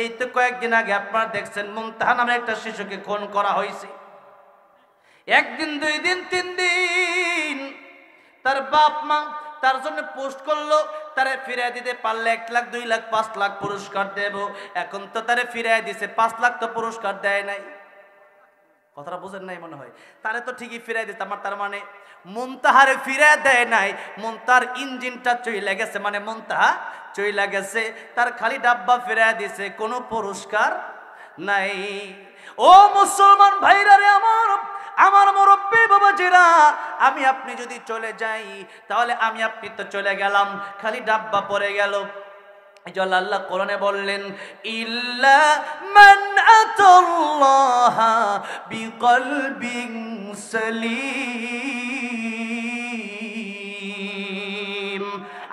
এই তো কয়েকদিন আগে আপনারা দেখছেন মুনতাহা নামে একটা শিশুকে খুন করা হয়েছে। একদিন, 2 দিন, 3 দিন তার বাপ মা তার জন্য পোস্ট করলো, তারে ফিরিয়ে দিতে পারলে 1 লাখ, 2 লাখ, 5 লাখ পুরস্কার দেব। এখন তো তারে ফিরিয়ে দিছে, 5 লাখ তো পুরস্কার দেয় নাই। কথাটা বুঝেন নাই মনে হয়। তারে তো ঠিকই ফিরিয়ে দিতে, আমার তার মানে মুনতাহারে ফিরিয়ে দেয় নাই, মুনতাহার ইঞ্জিনটা চইলা গেছে, মানে মুনতাহা চইলা গেছে, তার খালি ডাব্বা ফিরিয়ে দিছে, কোনো পুরস্কার নাই। ও মুসলমান ভাইরা রে আমার মুরব্বী বাবাজিরা, আমি আপনি যদি চলে যাই তাহলে আমি আপনি তো চলে গেলাম, খালি ডাব্বা পড়ে গেল। আল্লাহ কোরআনে বললেন, ইল্লা মান আতাল্লাহা বিকলবিন সালিম।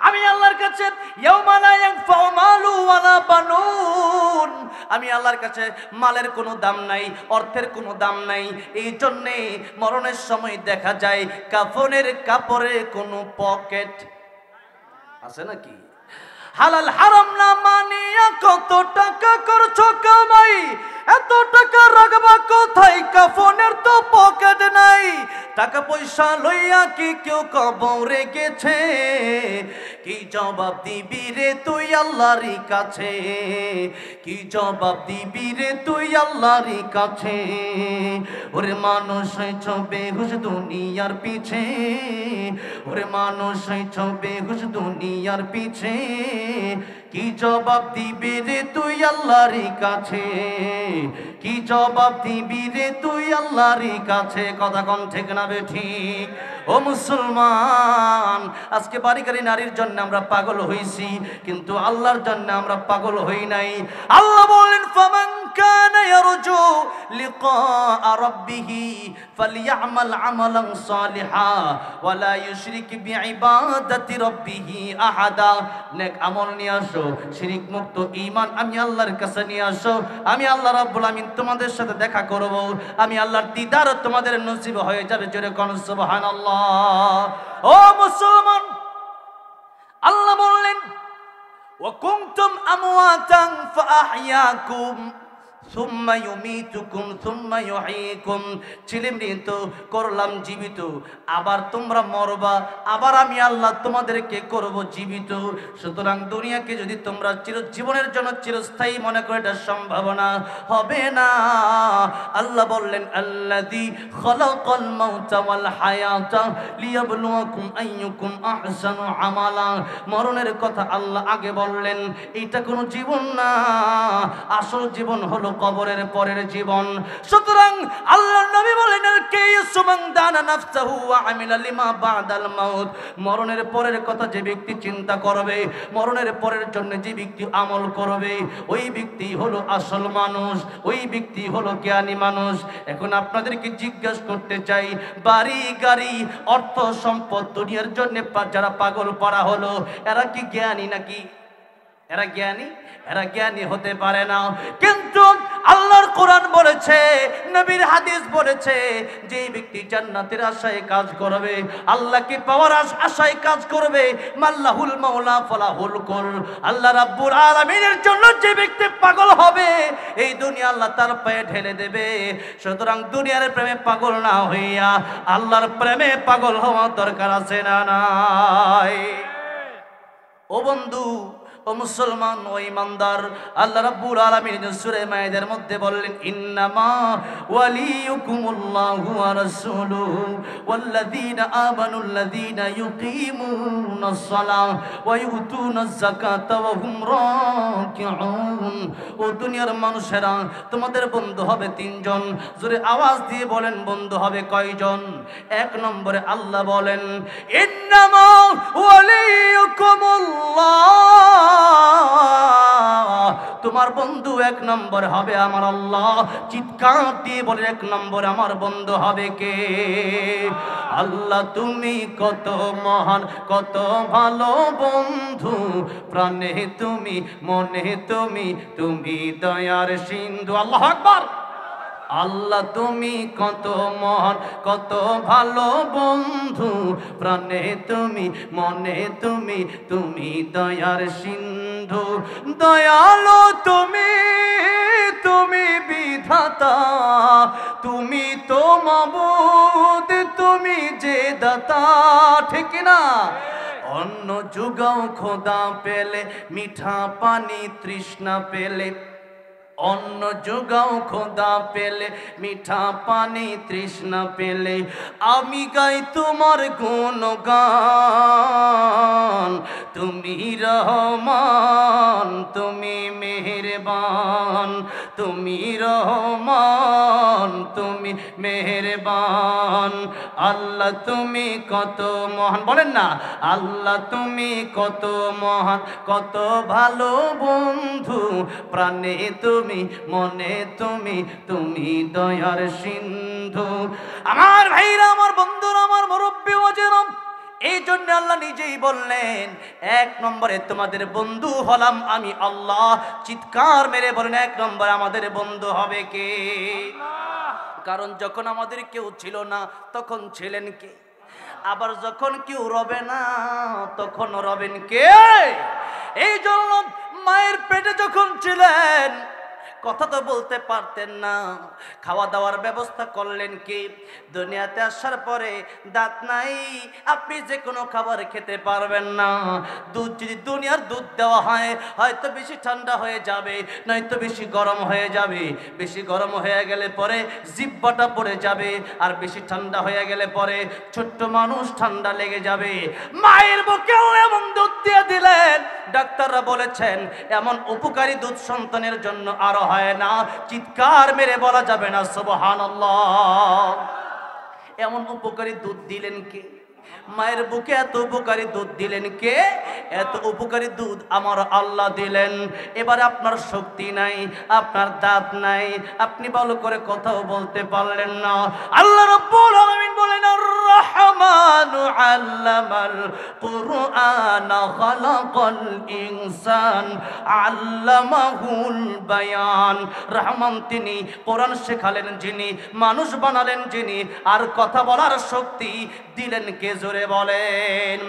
আমি আল্লাহর কাছে ইয়াউমা লা ইয়ানফাউ মালু ওয়ালা বানুন, আমি আল্লাহর কাছে মালের কোনো দাম নাই, অর্থের কোনো দাম নাই। এই জন্যে মরণের সময় দেখা যায় কাফনের কাপড়ে কোনো পকেট আছে নাকি? হালাল হারাম না মানিয়া কত টাকা করছো কামাই, এত টাকা রাখবা কোথায়? কাফনের তো পকেট নাই। টাকা পয়সা লইয়া কি কেউ কবরে গেছে? কি জবাব দিবি রে তুই আল্লাহর কাছে? কি জবাব দিবি রে তুই আল্লাহর কাছে? ওরে মানুষ হইছ বেহুশ দুনিয়ার পিছে, ওরে মানুষ হইছ বেহুশ দুনিয়ার পিছে। কি জবাব দিবি রে তুই আল্লাহর কাছে? কি জবাব দিবি রে তুই আল্লাহর কাছে? কথা কোন ঠিক না বেঠিক? ও মুসলমান, আজকে বাড়িগাড়ি নারীর জন্য আমরা পাগল হইছি, কিন্তু আল্লাহর জন্য আমরা পাগল হই নাই। আল্লাহ বলেন, ফামান কানা ইয়ারজু লিকা রাব্বিহি ফালইআমাল আমালান সালিহা ওয়া লা ইউশরিক বিইবাদাতি রাব্বিহি আহাদা। নেক আমল নিয়ে আসো, শিরক মুক্ত ঈমান আমি আল্লাহর কাছে নিয়ে আসো। আমি আল্লাহ রাব্বুল আমিন তোমাদের সাথে দেখা করব, আমি আল্লাহর দিদার তোমাদের নসিব হয়ে যাবে। জোরে কোন সুবহানাল্লাহ। ও মুসলমান, আল্লাহ বললেন, ওয়া কুনতুম আমওয়াতান ফাআহইয়াকুম সুম্মা ইউমীতুকুম সুম্মা ইউহয়ীকুম। ছিলে মৃত, করলাম জীবিত, আবার তোমরা মরবা, আবার আমি আল্লাহ তোমাদেরকে করব জীবিত। সুতরাং দুনিয়াকে যদি তোমরা চিরজীবনের জন্য চিরস্থায়ী মনে করে, এটা সম্ভাবনা হবে না। আল্লাহ বললেন, আল্লাযী খালাকাল মাউতা ওয়াল হায়াতা লিয়াবলুয়াকুম আইয়ুকুম আহসানু আমালা। মরণের কথা আল্লাহ আগে বললেন, এটা কোনো জীবন না, আসল জীবন হলো কবরের পরের জীবন। সুতরাং আল্লাহর নবী বলেন, আল কাইয়্যিসু মান দানা নাফসাহু ওয়া আমিলা লিমা বাদাল মাউত। মরণের পরের কথা যে ব্যক্তি চিন্তা করবে, মরণের পরের জন্য যে ব্যক্তি আমল করবে, ওই ব্যক্তি হলো আসল মানুষ, ওই ব্যক্তি হলো জ্ঞানী মানুষ। এখন আপনাদেরকে জিজ্ঞাসা করতে চাই, বাড়ি গাড়ি অর্থ সম্পদ দুনিয়ার জন্য যারা পাগল পড়া হলো, এরা কি জ্ঞানী নাকি? এরা জ্ঞানী? এরা জ্ঞানী হতে পারে না। কিন্তু আল্লাহর কোরআন বলেছে, নবীর হাদিস বলেছে, যে ব্যক্তি জান্নাতের আশায় কাজ করবে, আল্লাহকে পাওয়ার আশায় কাজ করবে, মাল্লাহুল মাওলা ফালাহুল কুল। আল্লাহ রাব্বুল আলামিনের জন্য যে ব্যক্তি পাগল হবে, এই দুনিয়া আল্লাহ তার পায়ে ঢেলে দেবে। সুতরাং দুনিয়ার প্রেমে পাগল না হইয়া আল্লাহর প্রেমে পাগল হওয়া দরকার আছে না নাই? ও বন্ধু, ও মুসলমান, ও ইমানদার, আল্লাহ রাব্বুল আলামিন সূরা মায়েদার মধ্যে বললেন, ইন্নামা ওয়ালিয়ুকুমুল্লাহু ওয়া রাসূলুহু ওয়াল্লাযীনা আমানুল্লাযীনা ইউকিমুনাস সালাহ ওয়া ইউতুনাজ যাকাতা ওয়া হুম রাকিউন। ও দুনিয়ার মানুষেরা, তোমাদের বন্ধু হবে 3 জন। জোরে আওয়াজ দিয়ে বলেন, বন্ধু হবে কয়জন? 1 নম্বরে আল্লাহ বলেন, ইন্নামা ওয়ালিয়ুকুমুল্লাহ, তোমার বন্ধু 1 নম্বর হবে আমার আল্লাহ। চিৎকার দিয়ে বলে, 1 নম্বর আমার বন্ধু হবে কে? আল্লাহ। তুমি কত মহান, কত ভালো বন্ধু, প্রাণে তুমি, মনে তুমি, তুমি দয়ার সিন্ধু। আল্লাহু আকবার। আল্লাহ তুমি কত মহান, কত ভালো বন্ধু, প্রাণে তুমি, মনে তুমি, তুমি দয়ার সিন্ধু। দয়ালু তুমি, বিধাতা, তুমি তো মাবুদ, তুমি যে দাতা, ঠিক না? অন্ন যুগাও খোদা পেলে, মিঠা পানি তৃষ্ণা পেলে, অন্ন যোগাও খোদা পেলে, মিঠা পানি তৃষ্ণা পেলে, আমি গাই তোমার গুণগান। তুমি রহমান, তুমি মেহেরবান, তুমি রহমান, তুমি মেহেরবান। আল্লাহ তুমি কত মহান, বলেন না, আল্লাহ তুমি কত মহান, কত ভালো বন্ধু, প্রাণে তুমি, মনে তুমি, তুমি দয়ার সিন্ধু। আমার ভাইরা, আমার বন্ধুরা, আমার মুরব্বী ওয়াজেরাম, এই জন্য আল্লাহ নিজেই বললেন, এক নম্বরে তোমাদের বন্ধু হলাম আমি আল্লাহ। চিৎকার মেরে বলেন, এক নম্বরে আমাদের বন্ধু হবে কে? কারণ যখন আমাদের কেউ ছিল না তখন ছিলেন কে? আবার যখন কেউ রবে না তখন রবেন কে? এই জন্য মায়ের পেটে যখন ছিলেন কথা তো বলতে পারতেন না, খাওয়া দাওয়ার ব্যবস্থা করলেন কি? দুনিয়াতে আসার পরে দাঁত নাই, আপনি যে কোনো খাবার খেতে পারবেন না। দুধ যদি দুনিয়ার দুধ দেওয়া হয়, হয়তো বেশি ঠান্ডা হয়ে যাবে, নয়তো বেশি গরম হয়ে যাবে। বেশি গরম হয়ে গেলে পরে জিহ্বাটা পড়ে যাবে, আর বেশি ঠান্ডা হয়ে গেলে পরে ছোট্ট মানুষ ঠান্ডা লেগে যাবে। মায়ের বুকেও এমন দুধ দিয়ে দিলেন, ডাক্তাররা বলেছেন এমন উপকারী দুধ সন্তানের জন্য আরো হয় না। চিৎকার মেরে বলা যাবে না সুবহানাল্লাহ? এমন উপকারী দুধ দিলেন কে? মায়ের বুকে এত উপকারী দুধ দিলেন কে? এত উপকারী দুধ আমার আল্লাহ দিলেন। এবারে আপনার শক্তি নাই, আপনার দাঁত নাই, আপনি ভালো করে কথাও বলতে পারলেন না। আল্লাহ রাব্বুল আলামিন বলেন, আর রহমানু আল্লামাল কুরআন খালাকাল ইনসান আল্লামাহুল বায়ান। রহমান তিনি, কোরআন শেখালেন যিনি, মানুষ বানালেন যিনি, আর কথা বলার শক্তি দিলেন কে? জোরে বলেন।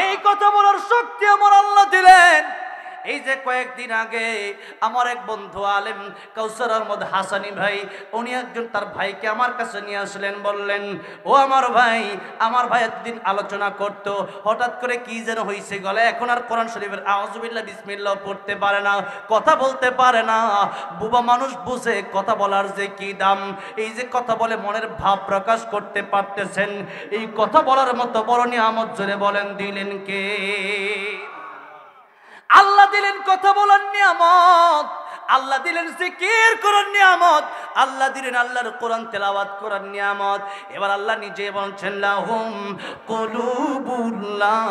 এই কথা বলার শক্তি আমার আল্লাহ দিলেন। এই যে কয়েকদিন আগে আমার এক বন্ধু আলেম কাউসার আহমদ হাসানি ভাই, উনি একজন তার ভাইকে আমার কাছে নিয়ে আসলেন, বললেন, ও আমার ভাই এতদিন আলোচনা করত, হঠাৎ করে কি যেন হয়েছে গলে, এখন আর কোরআন শরীফের আউযুবিল্লাহ বিসমিল্লাহ পড়তে পারে না, কথা বলতে পারে না। বুবা মানুষ বুঝে কথা বলার যে কি দাম। এই যে কথা বলে মনের ভাব প্রকাশ করতে পারতেছেন, এই কথা বলার মতো বড় নিয়ামত জোরে বলেন দিলেন কে? আল্লাহ দিলেন কথা বলার নিয়ামত, আল্লাহ দিলেন জিকির করার নিয়ামত, আল্লাহ দিলেন আল্লাহর কোরআন তেলাওয়াত করার নিয়ামত। এবার আল্লাহ নিজে বলছেন, লাহুম কুলুবুন লা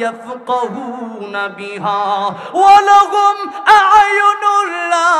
ইয়াফকাহুনা বিহা ওয়া লাহুম আ'য়ুনুন লা